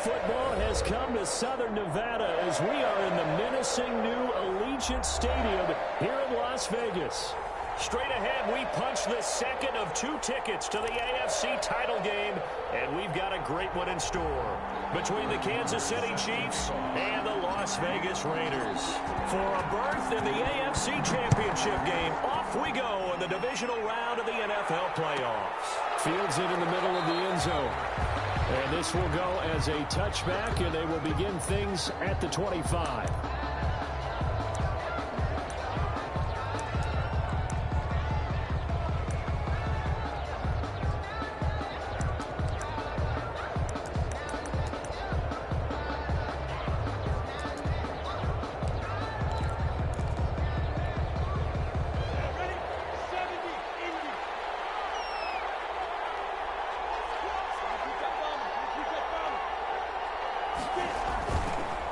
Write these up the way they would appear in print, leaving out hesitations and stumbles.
football has come to Southern Nevada as we are in the menacing new Allegiant Stadium here in Las Vegas. Straight ahead, we punch the second of 2 tickets to the AFC title game, and we've got a great one in store between the Kansas City Chiefs and the Las Vegas Raiders. For a berth in the AFC Championship game, off we go in the divisional round of the NFL playoffs. Fields it in the middle of the end zone. And this will go as a touchback, and they will begin things at the 25.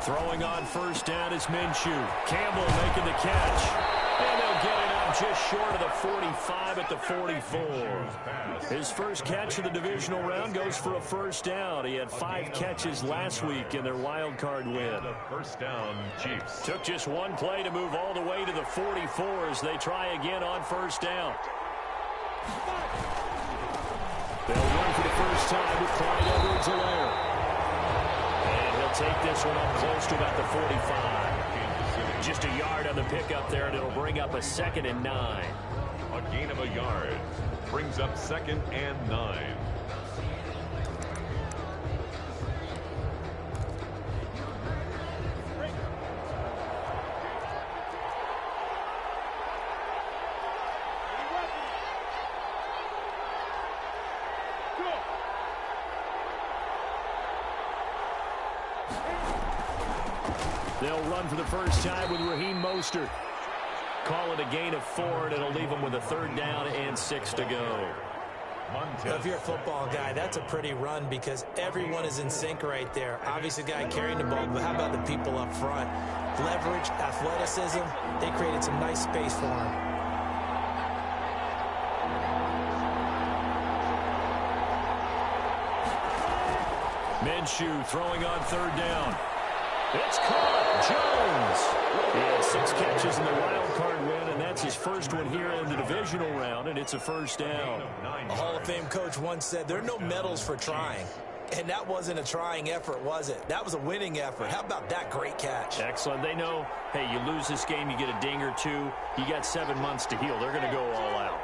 Throwing on first down is Minshew. Campbell making the catch. And they'll get it out just short of the 45 at the 44. His first catch of the divisional round goes for a first down. He had 5 catches last week in their wild card win. First down, Chiefs. Took just one play to move all the way to the 44 as they try again on first down. They'll run for the first time with Clyde Edwards-Helaire. Take this one up close to about the 45. Just a yard on the pickup there, and it'll bring up a 2nd and 9. A gain of a yard brings up 2nd and 9. They'll run for the first time with Raheem Mostert. Call it a gain of 4, and it'll leave them with a 3rd down and 6 to go. If you're a football guy, that's a pretty run because everyone is in sync right there. Obviously, the guy carrying the ball, but how about the people up front? Leverage, athleticism, they created some nice space for him. Minshew throwing on 3rd down. It's caught. Jones. He had 6 catches in the wild card win, and that's his first one here in the divisional round, and it's a first down. A Hall of Fame coach once said there are no medals for trying. And that wasn't a trying effort, was it? That was a winning effort. How about that great catch? Excellent. They know, hey, you lose this game, you get a ding or 2. You got 7 months to heal. They're going to go all out.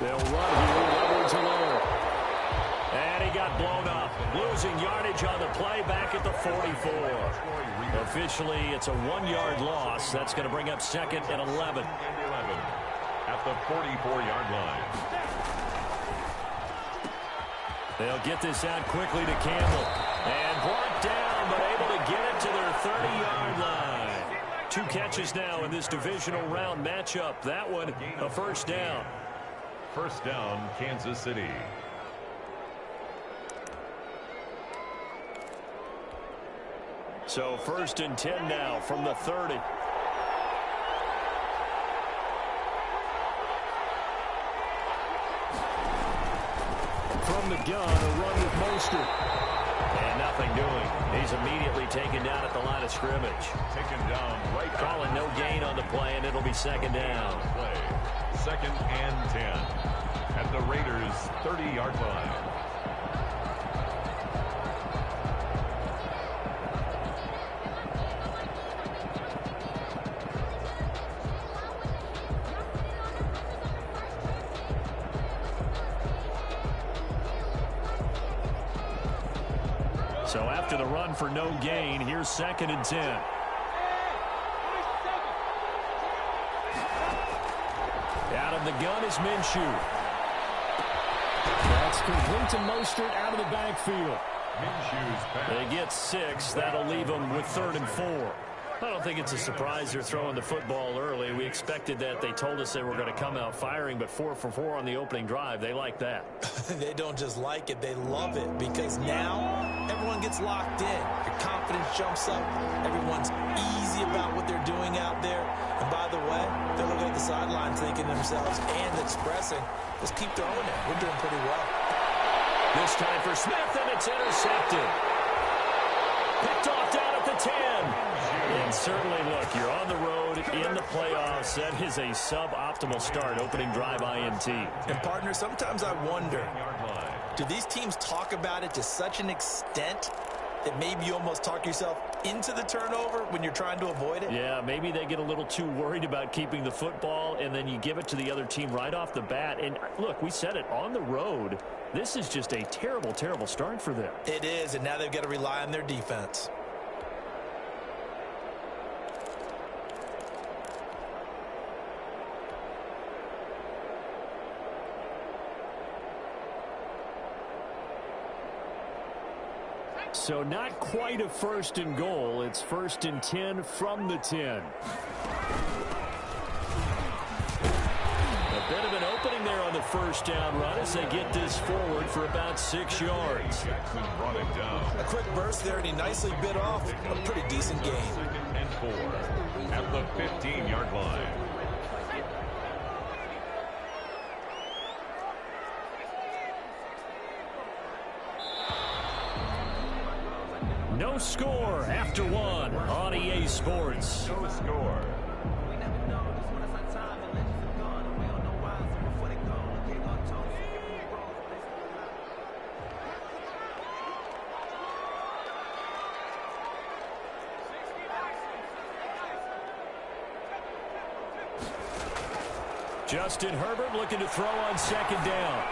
They'll run here with Edwards-Helaire. And he got blown up. Losing yardage on the play back at the 44. Officially, it's a 1-yard loss. That's going to bring up 2nd and 11. At the 44-yard line. They'll get this out quickly to Campbell. And brought down, but able to get it to their 30-yard line. 2 catches now in this divisional round matchup. That one, a first down. First down, Kansas City. So 1st and 10 now from the 30. From the gun, a run with Mostert. And nothing doing. He's immediately taken down at the line of scrimmage. Taken down right. Calling no gain on the play, and it'll be 2nd down. Play. 2nd and 10. At the Raiders' 30-yard line. So after the run for no gain, here's 2nd and 10. Out of the gun is Minshew. That's complete to Mostert out of the backfield. Minshew's pass. They get 6. That'll leave them with 3rd and 4. I don't think it's a surprise they're throwing the football early. We expected that. They told us they were going to come out firing, but 4 for 4 on the opening drive. They like that. They don't just like it, they love it, because now everyone gets locked in. Your confidence jumps up. Everyone's easy about what they're doing out there. And by the way, they're looking at the sideline thinking to themselves and expressing, let's keep throwing it. We're doing pretty well. This time for Smith, and it's intercepted. Picked off down at the 10. And certainly, look, you're on the road in the playoffs. That is a suboptimal start, opening drive INT. And, partner, sometimes I wonder, do these teams talk about it to such an extent that maybe you almost talk yourself into the turnover when you're trying to avoid it? Yeah, maybe they get a little too worried about keeping the football, and then you give it to the other team right off the bat. And, look, we said it, on the road, this is just a terrible, terrible start for them. It is, and now they've got to rely on their defense. So not quite a first and goal. It's 1st and 10 from the 10. A bit of an opening there on the first down run as they get this forward for about 6 yards. Jackson brought it down. A quick burst there, and he nicely bit off a pretty decent gain. 2nd and 4 at the 15-yard line. No score after 1 on EA Sports. No score. Justin Herbert looking to throw on 2nd down.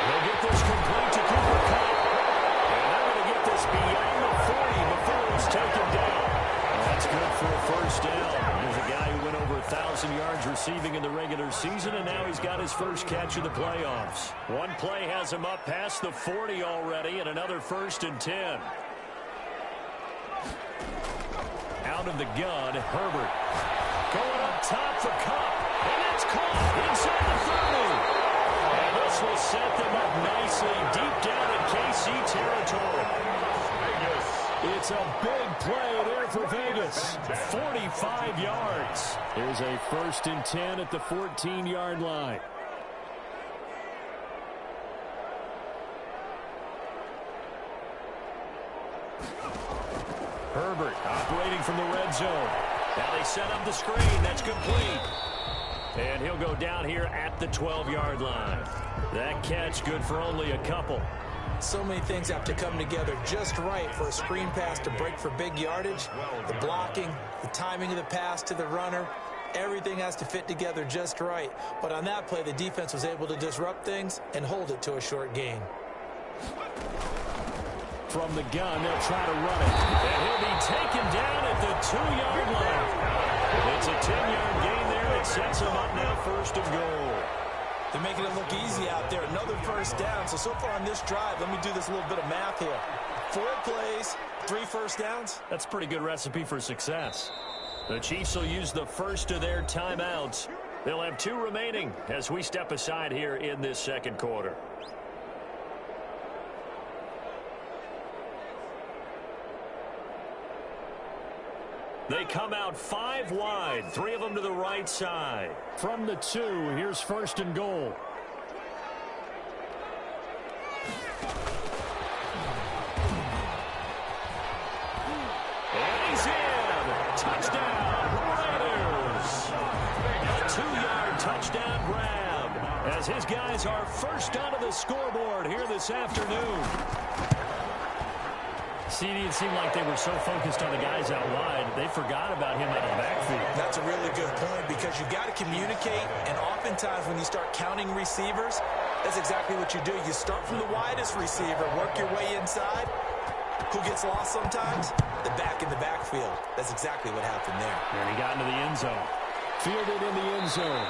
They'll get this complete to Cooper Kupp. This beyond the 40 before it's taken down. That's good for a first down. There's a guy who went over 1,000 yards receiving in the regular season, and now he's got his first catch of the playoffs. One play has him up past the 40 already, and another 1st and 10. Out of the gun, Herbert. Going up top for Kupp, and it's caught inside the 30. And this will set them up nicely deep down in KC territory. It's a big play there for Vegas. 45 yards. There's a 1st and 10 at the 14-yard line. Herbert operating from the red zone. Now they set up the screen. That's complete. And he'll go down here at the 12-yard line. That catch good for only a couple. So many things have to come together just right for a screen pass to break for big yardage. The blocking, the timing of the pass to the runner, everything has to fit together just right. But on that play, the defense was able to disrupt things and hold it to a short gain. From the gun, they'll try to run it. And he'll be taken down at the 2-yard line. It's a 10-yard gain there. It sets him up now 1st and goal. They're making it look easy out there. Another first down. So far on this drive, let me do this little bit of math here. 4 plays, 3 first downs. That's a pretty good recipe for success. The Chiefs will use the first of their timeouts. They'll have 2 remaining as we step aside here in this second quarter. They come out 5 wide, 3 of them to the right side. From the 2, here's 1st and goal. And he's in. Touchdown, Raiders. A 2-yard touchdown grab as his guys are first onto the scoreboard here this afternoon. CD, it seemed like they were so focused on the guys out wide, they forgot about him out of the backfield. That's a really good point because you've got to communicate, and oftentimes when you start counting receivers, that's exactly what you do. You start from the widest receiver, work your way inside. Who gets lost sometimes? The back in the backfield. That's exactly what happened there. And he got into the end zone. Fielded in the end zone.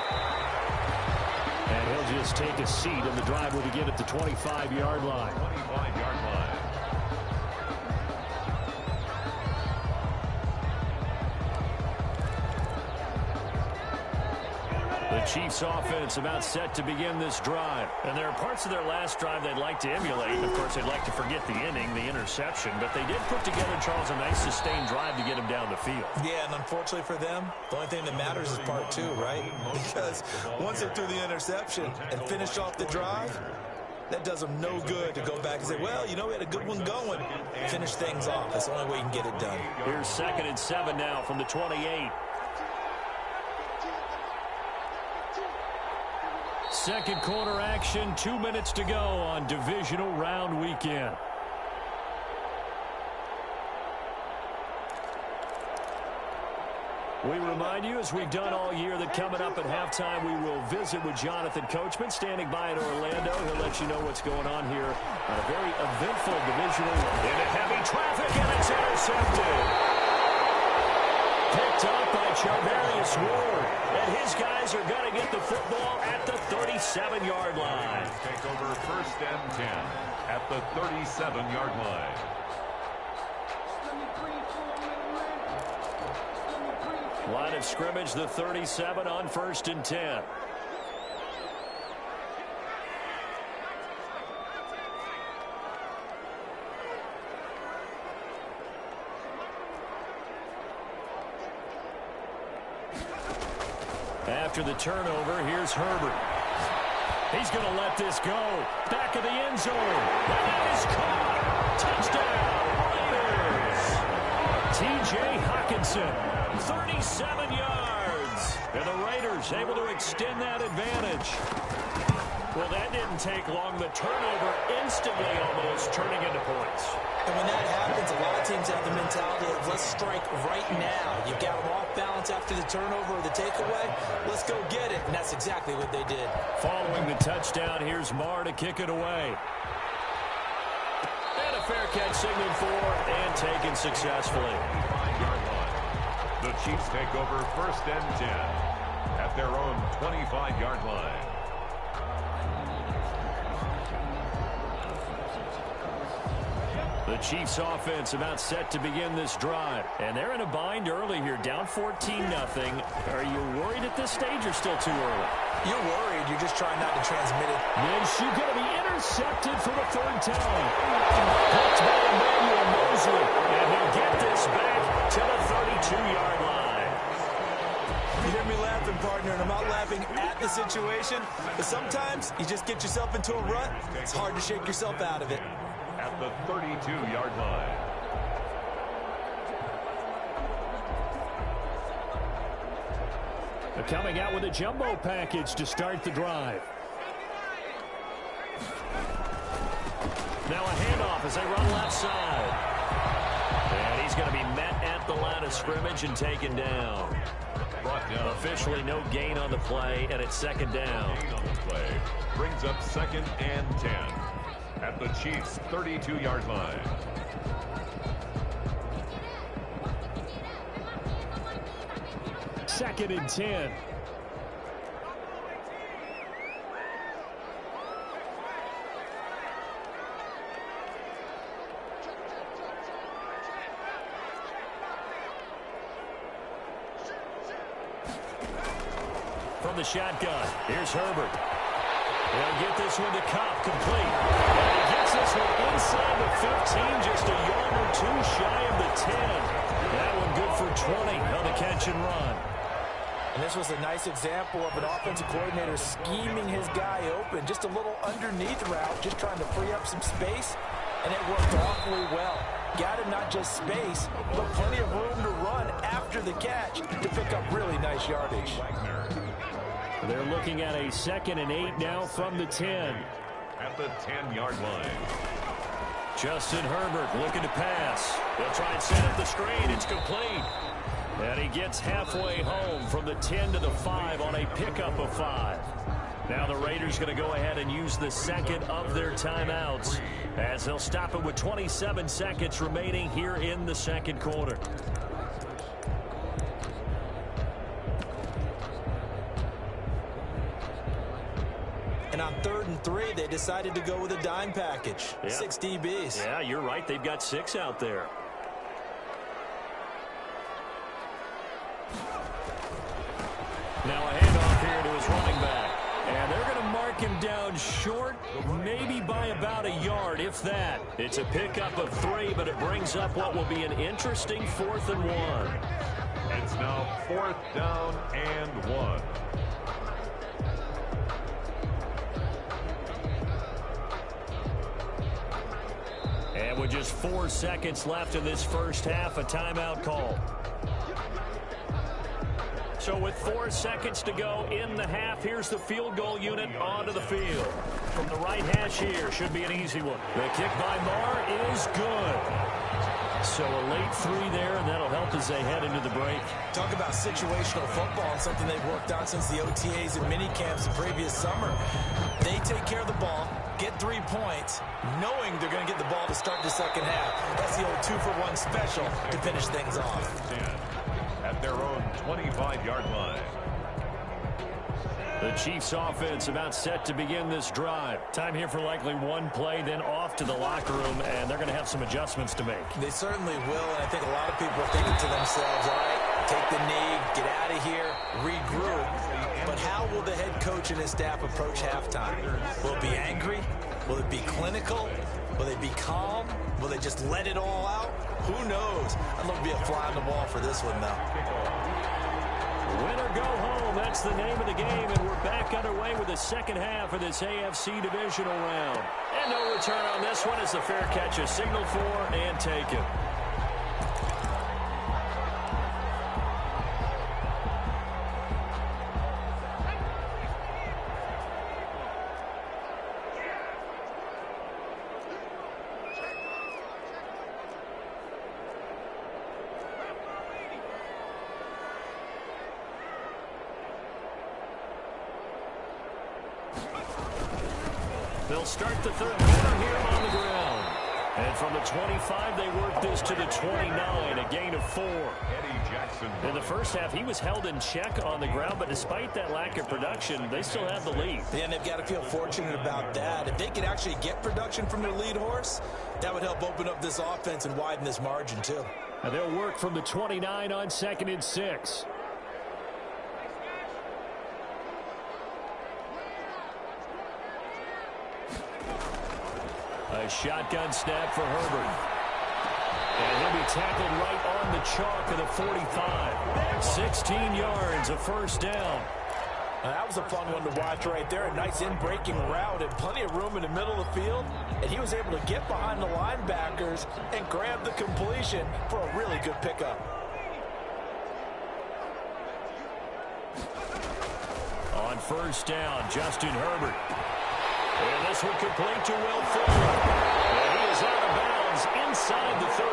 And he'll just take a seat, and the drive will begin at the 25-yard line. 25-yard line. Chiefs offense about set to begin this drive. And there are parts of their last drive they'd like to emulate. Of course, they'd like to forget the inning, the interception. But they did put together, Charles, a nice sustained drive to get him down the field. Yeah, and unfortunately for them, the only thing that matters is part two, right? Because once they threw the interception and finished off the drive, that does them no good to go back and say, well, you know, we had a good one going. Finish things off. That's the only way you can get it done. Here's 2nd and 7 now from the 28. Second quarter action, 2 minutes to go on divisional round weekend. We remind you, as we've done all year, that coming up at halftime, we will visit with Jonathan Coachman, standing by in Orlando. He'll let you know what's going on here on a very eventful divisional round. Into heavy traffic, and it's intercepted. Picked up by Charvarius Ward. And his guys are going to get the football at the 37-yard line. Take over 1st and 10 at the 37-yard line. Line of scrimmage, the 37 on 1st and 10. After the turnover, here's Herbert. He's going to let this go. Back of the end zone. And that is caught. Touchdown, Raiders. T.J. Hockenson. 37 yards. And the Raiders able to extend that advantage. Well, that didn't take long. The turnover instantly almost turning into points. And when that happens, a lot of teams have the mentality of let's strike right now. You've got them off balance after the turnover or the takeaway. Let's go get it. And that's exactly what they did. Following the touchdown, here's Marr to kick it away. And a fair catch signaled for and taken successfully. The Chiefs take over 1st and 10 at their own 25-yard line. The Chiefs offense about set to begin this drive. And they're in a bind early here, down 14-0. Are you worried at this stage or still too early? You're worried. You're just trying not to transmit it. Minshew going to be intercepted for the 3rd time. Picked by Emmanuel Mosley. And he'll get this back to the 32-yard line. You hear me laughing, partner, and I'm not laughing at the situation, but sometimes you just get yourself into a rut. It's hard to shake yourself out of it. At the 32-yard line. They're coming out with a jumbo package to start the drive. Now a handoff as they run left side. And he's going to be met at the line of scrimmage and taken down. Brought down. Officially no gain on the play, and it's 2nd down. Gain on the play brings up 2nd and 10 at the Chiefs' 32-yard line. Second and 10. From the shotgun, here's Herbert. He'll get this one to Cobb, complete. And he gets this one inside the 15, just a yard or two shy of the 10. That one good for 20 on the catch and run. And this was a nice example of an offensive coordinator scheming his guy open. Just a little underneath route, just trying to free up some space, and it worked awfully well. Got him not just space, but plenty of room to run after the catch to pick up really nice yardage. They're looking at a 2nd and 8 now from the 10. At the 10-yard line. Justin Herbert looking to pass. They'll try and set up the screen. It's complete. And he gets halfway home from the 10 to the 5 on a pickup of 5. Now the Raiders going to go ahead and use the 2nd of their timeouts as they'll stop it with 27 seconds remaining here in the 2nd quarter. And on 3rd and 3, they decided to go with a dime package. Yeah. 6 DBs. Yeah, you're right. They've got 6 out there. Now a handoff here to his mark him down short, maybe by about a yard, if that. It's a pickup of 3, but it brings up what will be an interesting 4th and 1. It's now 4th down and 1. And with just 4 seconds left in this first half, a timeout call. So with 4 seconds to go in the half, here's the field goal unit onto the field. From the right hash here, should be an easy one. The kick by Marr is good. So a late 3 there, and that'll help as they head into the break. Talk about situational football and something they've worked on since the OTAs and mini camps the previous summer. They take care of the ball, get 3 points, knowing they're going to get the ball to start the second half. That's the old 2-for-1 special to finish things off. At their own 25-yard line. The Chiefs offense about set to begin this drive. Time here for likely 1 play, then off to the locker room, and they're going to have some adjustments to make. They certainly will, and I think a lot of people are thinking to themselves, all right, take the knee, get out of here, regroup. But how will the head coach and his staff approach halftime? Will it be angry? Will it be clinical? Will they be calm? Will they just let it all out? Who knows? I'd love to be a fly on the wall for this one, though. Win or go home, that's the name of the game, and we're back underway with the second half of this AFC divisional round. And no return on this one as the fair catch is signaled for and taken. They'll start the third quarter here on the ground. And from the 25, they work this to the 29, a gain of 4. Eddie Jackson. In the first half, he was held in check on the ground, but despite that lack of production, they still have the lead. Yeah, and they've got to feel fortunate about that. If they could actually get production from their lead horse, that would help open up this offense and widen this margin, too. And they'll work from the 29 on 2nd and 6. A shotgun snap for Herbert. And he'll be tackled right on the chalk of the 45. 16 yards, a first down. That was a fun one to watch right there. A nice in-breaking route and plenty of room in the middle of the field. And he was able to get behind the linebackers and grab the completion for a really good pickup. On first down, Justin Herbert. And this one complete to Will Fuller. And he is out of bounds inside the 35.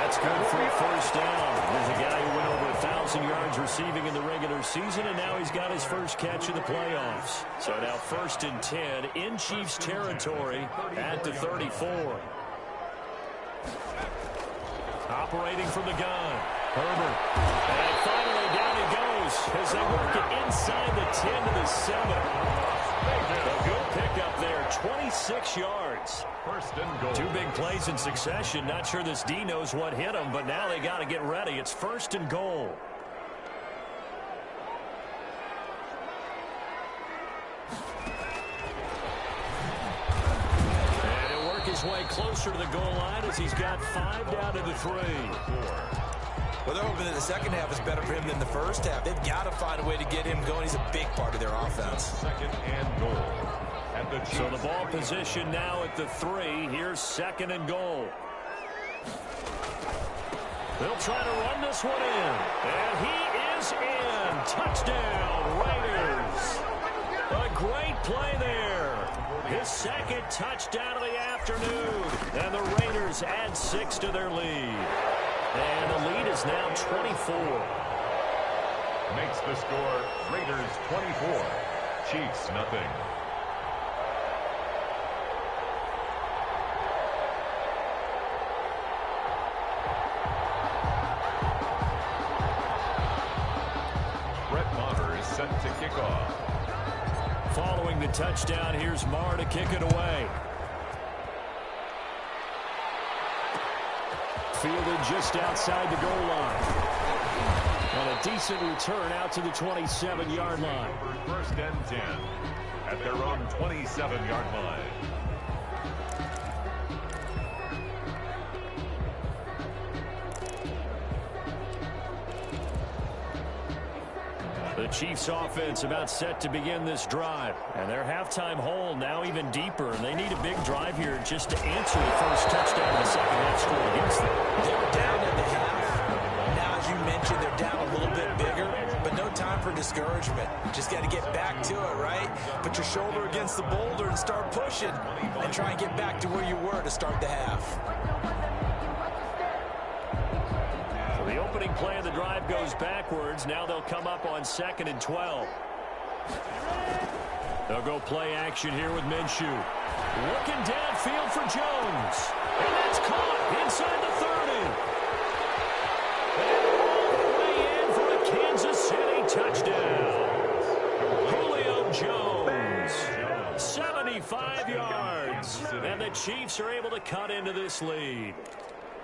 That's good for a first down. There's a guy who went over 1,000 yards receiving in the regular season, and now he's got his first catch of the playoffs. So now 1st and 10 in Chiefs territory at the 34. Operating from the gun, Herbert. And finally down he goes as they work it inside the 10 to the 7. A good pickup there, 26 yards. 1st and goal. 2 big plays in succession. Not sure this D knows what hit him, but now they got to get ready. It's 1st and goal. And he'll work his way closer to the goal line as he's got 5 down to the 3. Well, they're hoping that the second half is better for him than the first half. They've got to find a way to get him going. He's a big part of their offense. 2nd and goal. So the ball position now at the 3. Here's 2nd and goal. They'll try to run this one in. And he is in. Touchdown, Raiders. A great play there. His 2nd touchdown of the afternoon. And the Raiders add 6 to their lead. And the lead is now 24. Makes the score Raiders 24. Chiefs nothing. Brett Maher is set to kick off. Following the touchdown, here's Marr to kick it away. Fielded just outside the goal line. And a decent return out to the 27-yard line. 1st and 10 at their own 27-yard line. The Chiefs offense about set to begin this drive. And their halftime hole now even deeper. And they need a big drive here just to answer the first touchdown of the second half scored against them. They were down at the half. Now, as you mentioned, they're down a little bit bigger. But no time for discouragement. Just got to get back to it, right? Put your shoulder against the boulder and start pushing. And try and get back to where you were to start the half. The opening play of the drive goes backwards. Now they'll come up on 2nd and 12. They'll go play action here with Minshew. Looking downfield for Jones. And that's caught inside the 30. And all the way in for a Kansas City touchdown. Julio Jones. 75 yards. And the Chiefs are able to cut into this lead.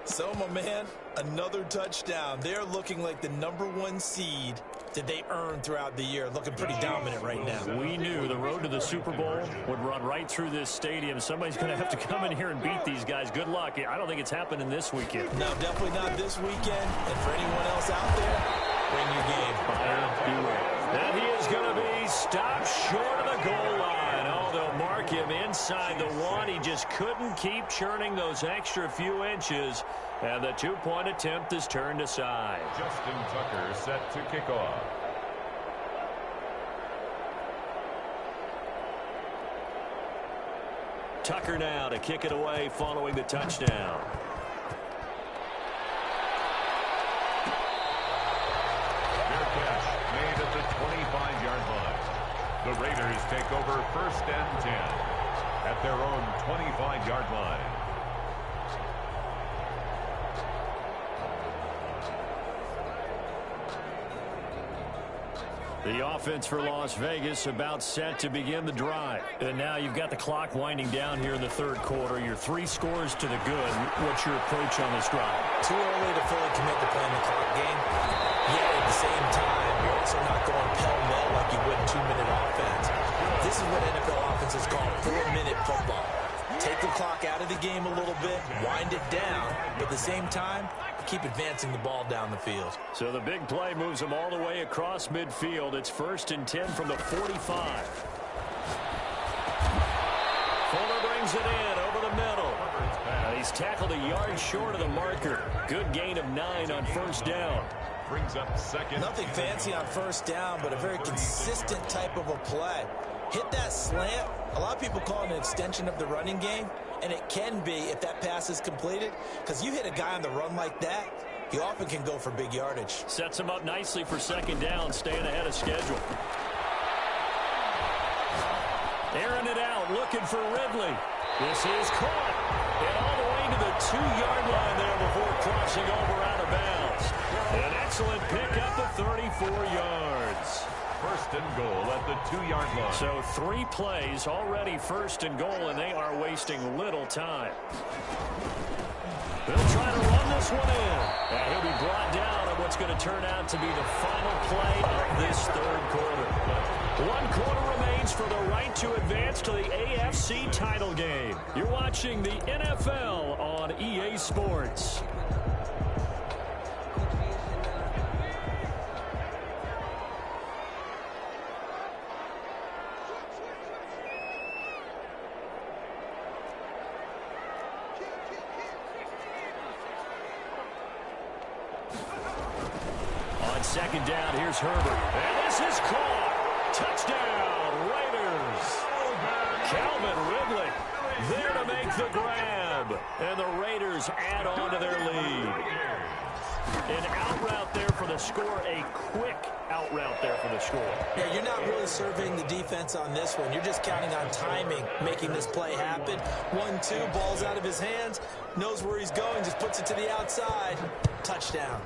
So, my man, another touchdown. They're looking like the #1 seed that they earned throughout the year. Looking pretty dominant right now. We knew the road to the Super Bowl would run right through this stadium. Somebody's going to have to come in here and beat these guys. Good luck. I don't think it's happening this weekend. No, definitely not this weekend. And for anyone else out there, bring your game. And he is going to be stopped short of the goal line. Oh, they'll mark him inside the 1. He just couldn't keep churning those extra few inches. And the 2-point attempt is turned aside. Justin Tucker set to kick off. Tucker now to kick it away following the touchdown. Fair catch made at the 25-yard line. The Raiders take over 1st and 10 at their own 25-yard line. The offense for Las Vegas about set to begin the drive. And now you've got the clock winding down here in the 3rd quarter. You're 3 scores to the good. What's your approach on this drive? Too early to fully commit to playing the clock game. Yet at the same time, you're also not going pell-mell like you would in 2-minute offense. This is what NFL offenses call 4-minute football. Take the clock out of the game a little bit, wind it down, but at the same time, keep advancing the ball down the field. So the big play moves them all the way across midfield. It's 1st and 10 from the 45. Fuller brings it in over the middle. And he's tackled a yard short of the marker. Good gain of 9 on 1st down. Brings up 2nd. Nothing fancy on 1st down, but a very consistent type of a play. Hit that slant. A lot of people call it an extension of the running game, and it can be if that pass is completed, because you hit a guy on the run like that, he often can go for big yardage. Sets him up nicely for 2nd down, staying ahead of schedule. Airing it out, looking for Ridley. This is caught. And all the way to the 2-yard line there before crossing over out of bounds. An excellent pickup of 34 yards. 1st and goal at the 2-yard line. So 3 plays already 1st and goal, and they are wasting little time. They'll try to run this one in. And he'll be brought down on what's going to turn out to be the final play of this 3rd quarter. 1 quarter remains for the right to advance to the AFC title game. You're watching the NFL on EA Sports. On 2nd down, here's Herbert. And this is caught. Touchdown, Raiders. Calvin Ridley there to make the grab. And the Raiders add on to their lead. An out route there for the score. A quick out route there for the score. Yeah, you're not really surveying the defense on this one. You're just counting on timing, making this play happen. 1-2, ball's out of his hands. Knows where he's going, just puts it to the outside. Touchdown.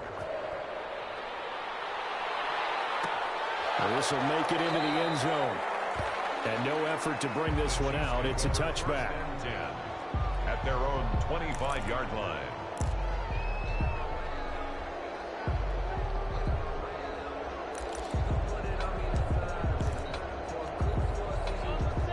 Well, this will make it into the end zone. And no effort to bring this one out. It's a touchback. 10 at their own 25-yard line.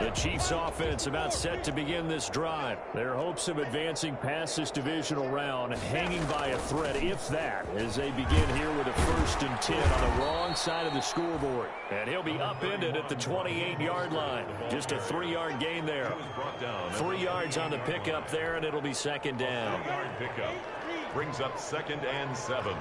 The Chiefs offense about set to begin this drive. Their hopes of advancing past this divisional round hanging by a thread, if that, as they begin here with a 1st and 10 on the wrong side of the scoreboard. And he'll be upended at the 28-yard line. Just a 3-yard gain there. 3 yards on the pickup there, and it'll be 2nd down. 3-yard pickup brings up 2nd and 7.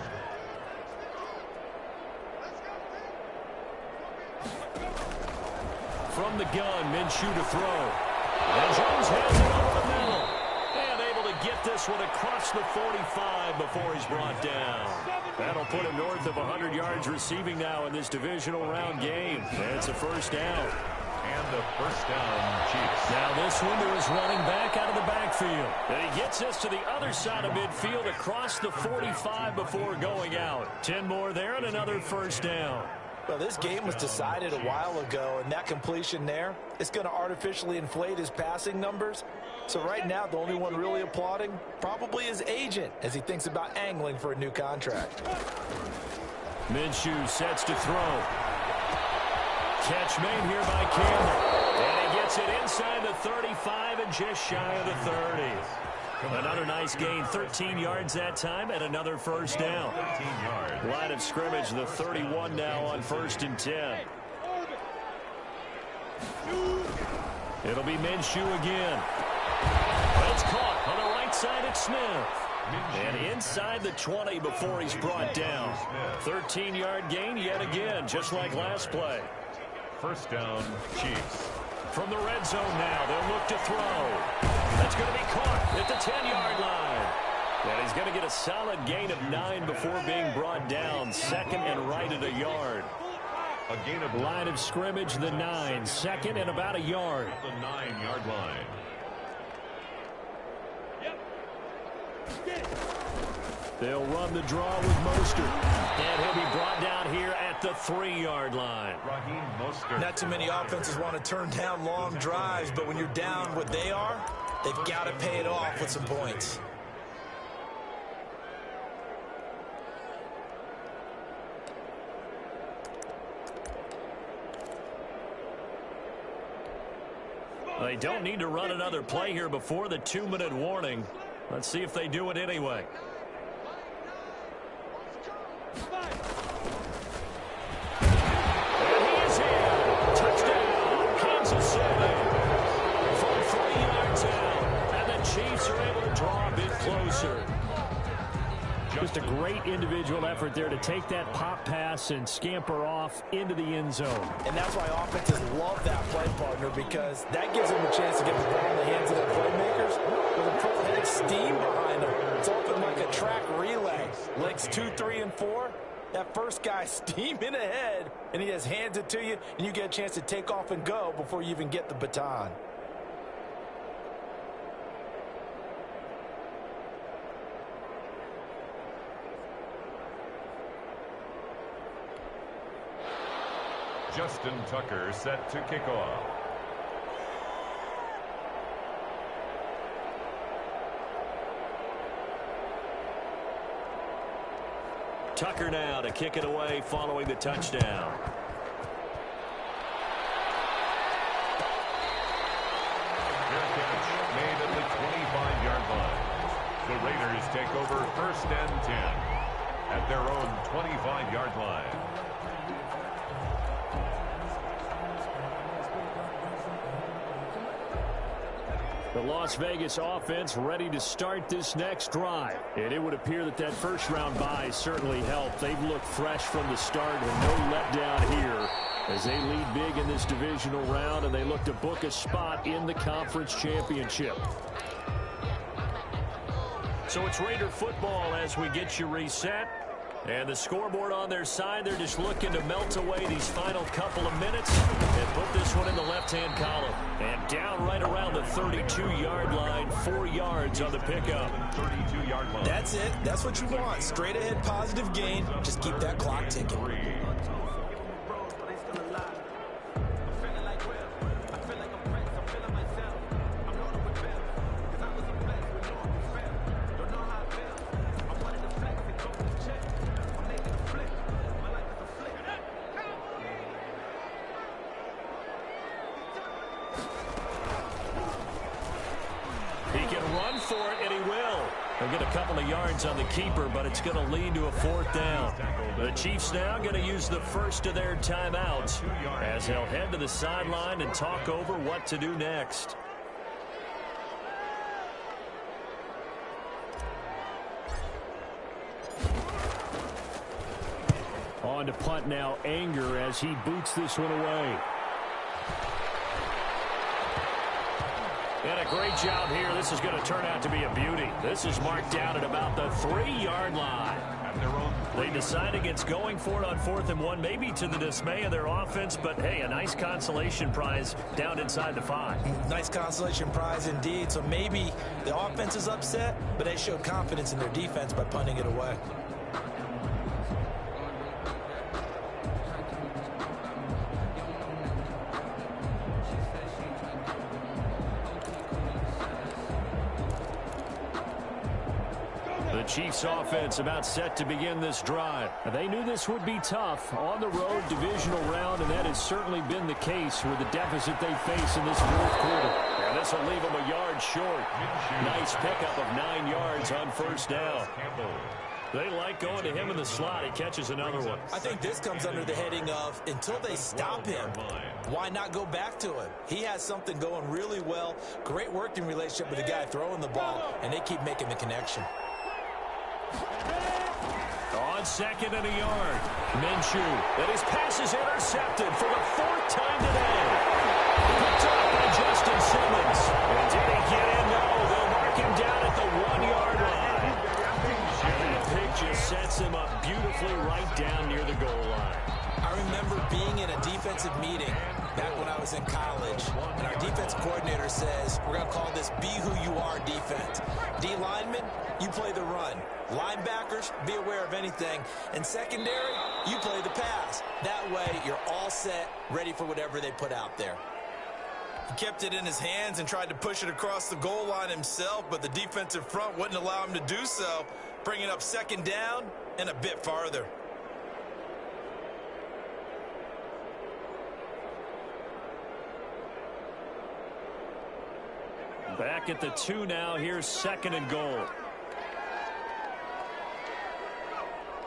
From the gun, Minshew to throw. And Jones has it over the middle. And able to get this one across the 45 before he's brought down. That'll put him north of 100 yards receiving now in this divisional round game. And it's a 1st down. And the 1st down, Chiefs. Now this one to his running back out of the backfield. And he gets this to the other side of midfield across the 45 before going out. 10 more there and another 1st down. Well, this game was decided a while ago, and that completion there is going to artificially inflate his passing numbers. So right now, the only one really applauding probably his agent as he thinks about angling for a new contract. Minshew sets to throw. Catch made here by Campbell. And he gets it inside the 35 and just shy of the 30. Another nice gain, 13 yards that time, and another 1st down. 13 yards. Line of scrimmage, the 31 now on 1st and 10. It'll be Minshew again. It's caught on the right side at Smith. And inside the 20 before he's brought down. 13-yard gain yet again, just like last play. 1st down, Chiefs. From the red zone now, they'll look to throw. That's going to be caught at the 10-yard line. And he's going to get a solid gain of 9 before being brought down. 2nd and right at a yard. A gain of line of scrimmage, the 9. 2nd and about a yard. The 9-yard line. They'll run the draw with Mostert. And he'll be brought down here at the 3-yard line. Raheem Mostert. Not too many offenses want to turn down long drives, but when you're down what they are, they've got to pay it off with some points. They don't need to run another play here before the 2-minute warning. Let's see if they do it anyway. And he is here. Touchdown, Kansas City. From 3 yards out. And the Chiefs are able to draw a bit closer. Just a great individual effort there to take that pop pass and scamper off into the end zone. And that's why offenses love that play partner, because that gives them a chance to get the ball in the hands of their playmakers with a prolific steam behind them. It's often like a track relay. Legs 2, 3, and 4. That first guy steaming ahead, and he just hands it to you, and you get a chance to take off and go before you even get the baton. Justin Tucker set to kick off. Tucker now to kick it away following the touchdown. Their catch made at the 25-yard line. The Raiders take over 1st and 10 at their own 25-yard line. The Las Vegas offense ready to start this next drive. And it would appear that that first-round bye certainly helped. They've looked fresh from the start and no letdown here as they lead big in this divisional round, and they look to book a spot in the conference championship. So it's Raider football as we get you reset. And the scoreboard on their side, they're just looking to melt away these final couple of minutes and put this one in the left-hand column. And down right around the 32-yard line, 4 yards on the pickup. 32-yard line. That's it. That's what you want. Straight ahead positive gain. Just keep that clock ticking. for it, and he will. They'll get a couple of yards on the keeper, but it's going to lead to a 4th down. The Chiefs now going to use the first of their timeouts as they'll head to the sideline and talk over what to do next. On to punt now, Anger, as he boots this one away. And a great job here. This is going to turn out to be a beauty. This is marked down at about the 3-yard line. They decide against going for it on 4th and 1, maybe to the dismay of their offense, but hey, a nice consolation prize down inside the 5. Nice consolation prize indeed. So maybe the offense is upset, but they showed confidence in their defense by punting it away. Chiefs offense about set to begin this drive. They knew this would be tough on the road divisional round, and that has certainly been the case with the deficit they face in this 4th quarter. And this will leave them a yard short. Nice pickup of 9 yards on 1st down. They like going to him in the slot. He catches another one. I think this comes under the heading of until they stop him, why not go back to him? He has something going really well. Great working relationship with the guy throwing the ball, and they keep making the connection. On 2nd and a yard, Minshew. And his pass is intercepted for the 4th time today. Picked up by Justin Simmons. And did he get in? No, they'll mark him down at the 1-yard line. And that pick just sets him up beautifully right down near the goal line. I remember being in a defensive meeting back when I was in college, and our defense coordinator says, we're going to call this Be Who You Are defense. D linemen, you play the run. Linebackers, be aware of anything. And secondary, you play the pass. That way, you're all set, ready for whatever they put out there. He kept it in his hands and tried to push it across the goal line himself, but the defensive front wouldn't allow him to do so, bringing up 2nd down and a bit farther. Back at the 2 now. Here's 2nd and goal.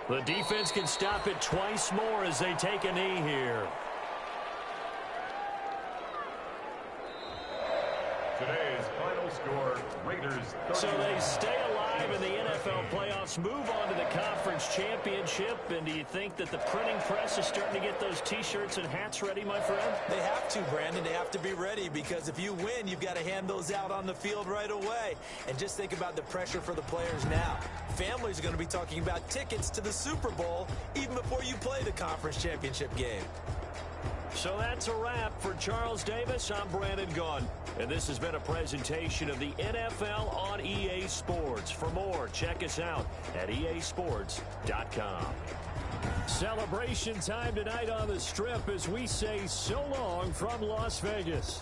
The defense can stop it twice more as they take a knee here. Today's final score, Raiders 30. So they stay alive in the NFL playoffs, move on to the conference championship. And do you think that the printing press is starting to get those T-shirts and hats ready, my friend? They have to, Brandon. They have to be ready because if you win, you've got to hand those out on the field right away. And just think about the pressure for the players now. Families are going to be talking about tickets to the Super Bowl even before you play the conference championship game. So that's a wrap for Charles Davis. I'm Brandon Gaughan, and this has been a presentation of the NFL on EA Sports. For more, check us out at easports.com. Celebration time tonight on the Strip as we say so long from Las Vegas.